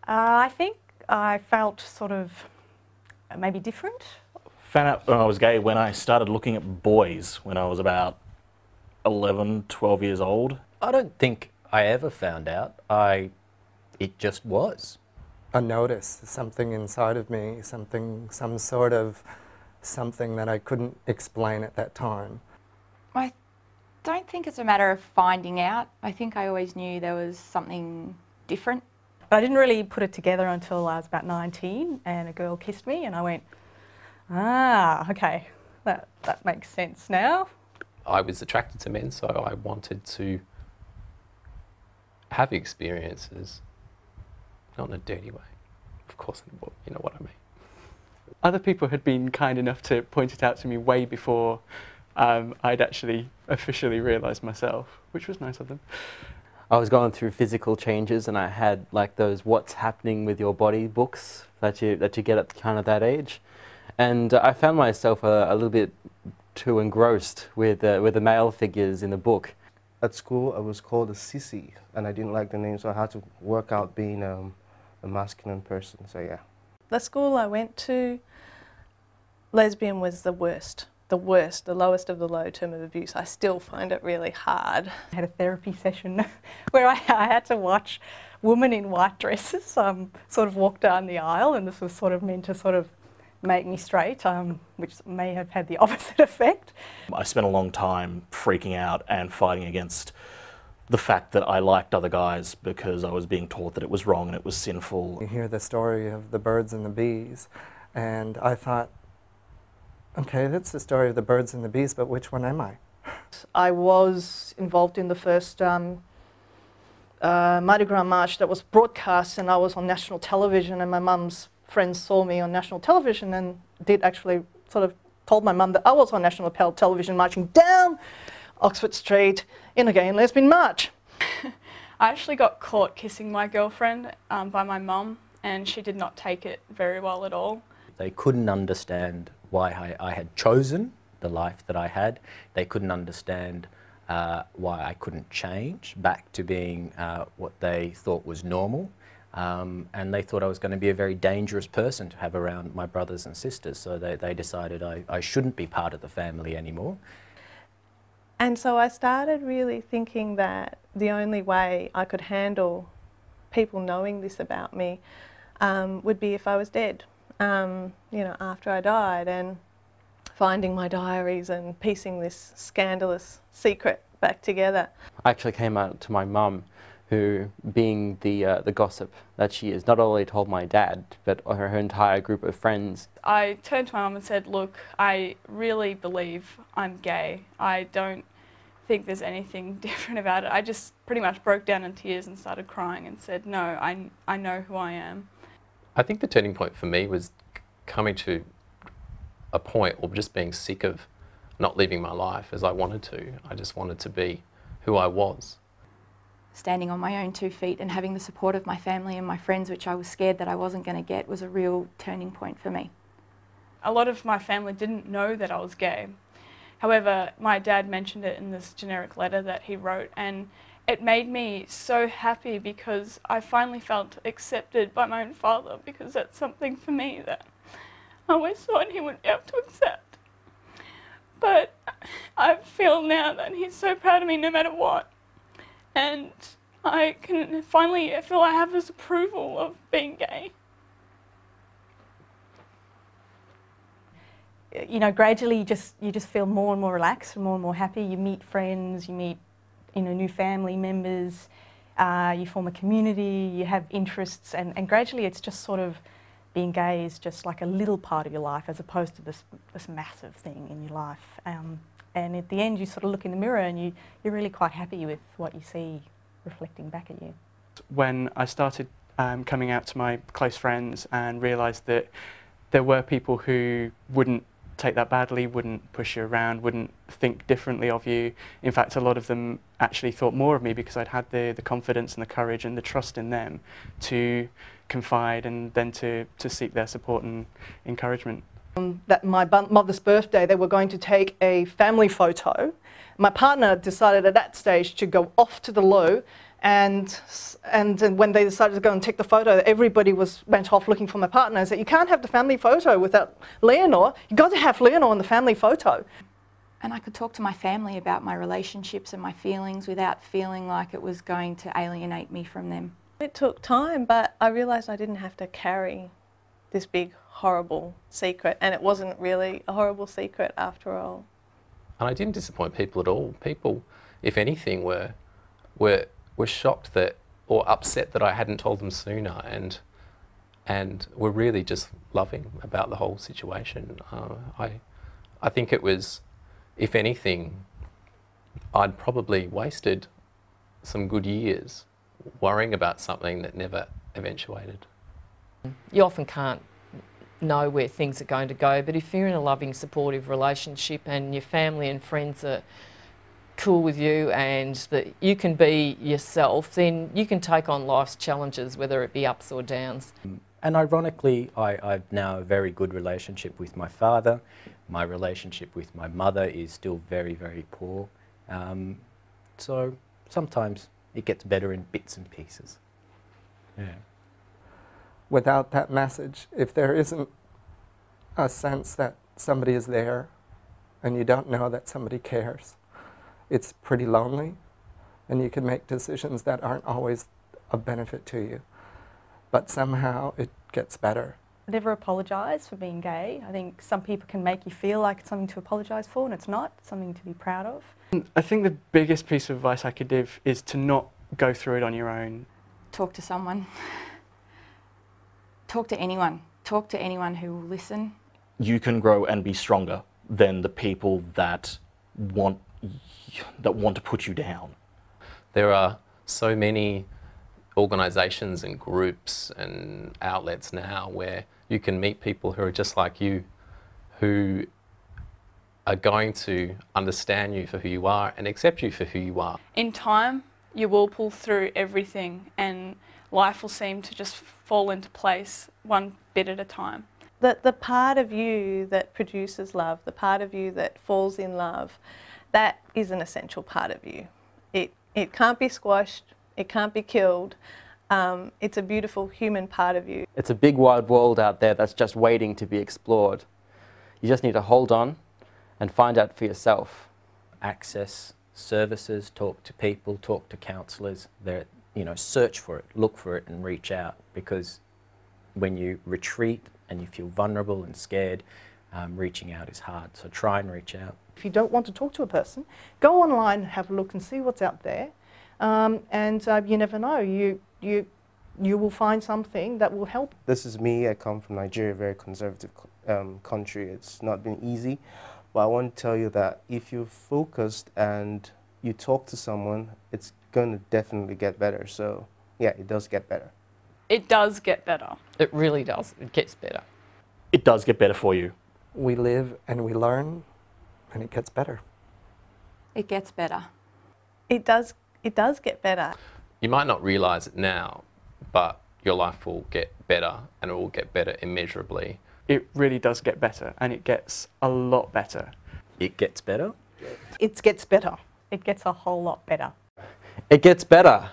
I think I felt sort of maybe different. Found out when I was gay when I started looking at boys when I was about 11, 12 years old. I don't think I ever found out. It just was. A notice, something inside of me, some sort of something that I couldn't explain at that time. I don't think it's a matter of finding out. I think I always knew there was something different. But I didn't really put it together until I was about 19 and a girl kissed me and I went, ah, okay, that makes sense now. I was attracted to men, so I wanted to have experiences, not in a dirty way. Of course, you know what I mean. Other people had been kind enough to point it out to me way before I'd actually officially realised myself, which was nice of them. I was going through physical changes and I had like those What's Happening with Your Body books that you get at kind of that age. And I found myself a little bit too engrossed with the male figures in the book. At school I was called a sissy and I didn't like the name, so I had to work out being a masculine person, so yeah. The school I went to, lesbian was the worst, the lowest of the low term of abuse. I still find it really hard. I had a therapy session where I had to watch women in white dresses sort of walk down the aisle, and this was sort of meant to sort of make me straight, which may have had the opposite effect. I spent a long time freaking out and fighting against the fact that I liked other guys because I was being taught that it was wrong and it was sinful. You hear the story of the birds and the bees, and I thought, okay, that's the story of the birds and the bees, but which one am I? I was involved in the first Mardi Gras march that was broadcast, and I was on national television, and my mum's friends saw me on national television and did actually sort of told my mum that I was on national television marching down Oxford Street in a gay and lesbian march. I actually got caught kissing my girlfriend by my mum, and she did not take it very well at all. They couldn't understand why I had chosen the life that I had. They couldn't understand why I couldn't change back to being what they thought was normal. And they thought I was going to be a very dangerous person to have around my brothers and sisters, so they decided I shouldn't be part of the family anymore. And so I started really thinking that the only way I could handle people knowing this about me would be if I was dead, you know, after I died, and finding my diaries and piecing this scandalous secret back together. I actually came out to my mum, who, being the gossip that she is, not only told my dad, but her entire group of friends. I turned to my mum and said, look, I really believe I'm gay. I don't think there's anything different about it. I just pretty much broke down in tears and started crying and said, no, I know who I am. I think the turning point for me was coming to a point, or just being sick of not living my life as I wanted to. I just wanted to be who I was. Standing on my own 2 feet and having the support of my family and my friends, which I was scared that I wasn't going to get, was a real turning point for me. A lot of my family didn't know that I was gay. However, my dad mentioned it in this generic letter that he wrote, and it made me so happy because I finally felt accepted by my own father, because that's something for me that I always thought he would be able to accept. But I feel now that he's so proud of me no matter what. And I can finally feel I have his approval of being gay. You know, gradually you just feel more and more relaxed and more happy. You meet friends, you meet, you know, new family members, you form a community, you have interests, and gradually it's just sort of, being gay is just like a little part of your life as opposed to this massive thing in your life. And at the end you sort of look in the mirror and you're really quite happy with what you see reflecting back at you. When I started coming out to my close friends and realised that there were people who wouldn't take that badly, wouldn't push you around, wouldn't think differently of you. In fact, a lot of them actually thought more of me because I'd had the confidence and the courage and the trust in them to confide and then to seek their support and encouragement. That my mother's birthday, they were going to take a family photo. My partner decided at that stage to go off to the loo and then when they decided to go and take the photo, everybody went off looking for my partner and said, you can't have the family photo without Leonor. You've got to have Leonor in the family photo. And I could talk to my family about my relationships and my feelings without feeling like it was going to alienate me from them. It took time, but I realised I didn't have to carry this big, horrible secret, and it wasn't really a horrible secret after all. And I didn't disappoint people at all. People, if anything, were shocked that, or upset that I hadn't told them sooner, and were really just loving about the whole situation. I think it was, if anything, I'd probably wasted some good years worrying about something that never eventuated. You often can't know where things are going to go, but if you're in a loving, supportive relationship and your family and friends are cool with you and that you can be yourself, then you can take on life's challenges, whether it be ups or downs. And ironically, I've now a very good relationship with my father. My relationship with my mother is still very, very poor. So sometimes it gets better in bits and pieces. Yeah. Without that message, if there isn't a sense that somebody is there and you don't know that somebody cares, it's pretty lonely, and you can make decisions that aren't always of benefit to you. But somehow it gets better. Never apologise for being gay. I think some people can make you feel like it's something to apologise for, and it's not. It's something to be proud of. I think the biggest piece of advice I could give is to not go through it on your own. Talk to someone. Talk to anyone. Talk to anyone who will listen. You can grow and be stronger than the people that want to put you down. There are so many organisations and groups and outlets now where you can meet people who are just like you, who are going to understand you for who you are and accept you for who you are. In time, you will pull through everything and life will seem to just fall into place one bit at a time. The part of you that produces love, the part of you that falls in love, that is an essential part of you. It can't be squashed, it can't be killed. It's a beautiful human part of you. It's a big wide world out there that's just waiting to be explored. You just need to hold on and find out for yourself. Access services, talk to people, talk to counsellors. Search for it, look for it and reach out, because when you retreat and you feel vulnerable and scared, reaching out is hard. So try and reach out. If you don't want to talk to a person, go online, have a look and see what's out there. You never know, you will find something that will help. This is me. I come from Nigeria, a very conservative country. It's not been easy, but I want to tell you that if you're focused and you talk to someone, it's going to definitely get better. So yeah, it does get better. It does get better. It really does. It gets better. It does get better for you. We live and we learn, and it gets better. It gets better. It does get better. You might not realise it now, but your life will get better, and it will get better immeasurably. It really does get better, and it gets a lot better. It gets better? It gets better. It gets a whole lot better. It gets better.